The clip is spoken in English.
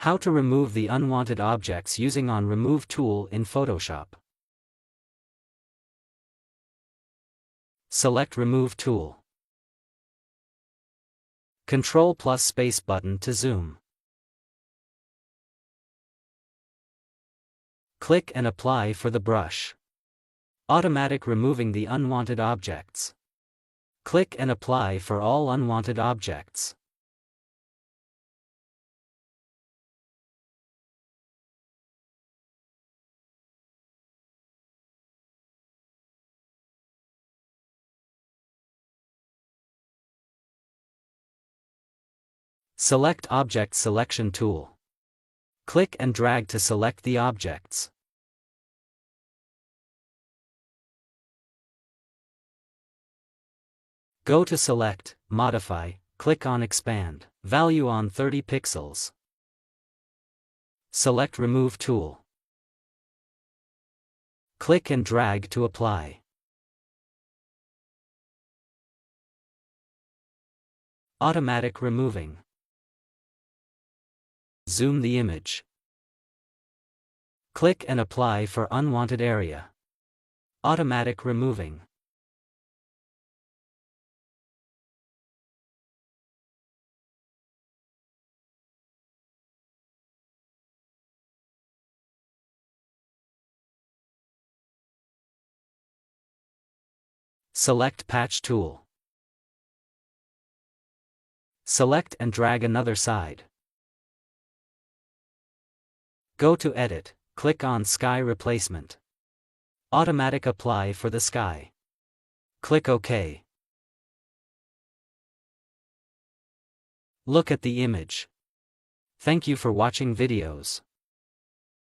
How to remove the unwanted objects using on Remove tool in Photoshop. Select Remove tool. Ctrl plus space button to zoom. Click and apply for the brush. Automatic removing the unwanted objects. Click and apply for all unwanted objects. Select Object Selection tool. Click and drag to select the objects. Go to Select, Modify, click on Expand, value on 30 pixels. Select Remove tool. Click and drag to apply. Automatic removing. Zoom the image. Click and apply for unwanted area. Automatic removing. Select Patch tool. Select and drag another side. Go to Edit, click on Sky Replacement. Automatic apply for the sky. Click OK. Look at the image. Thank you for watching videos.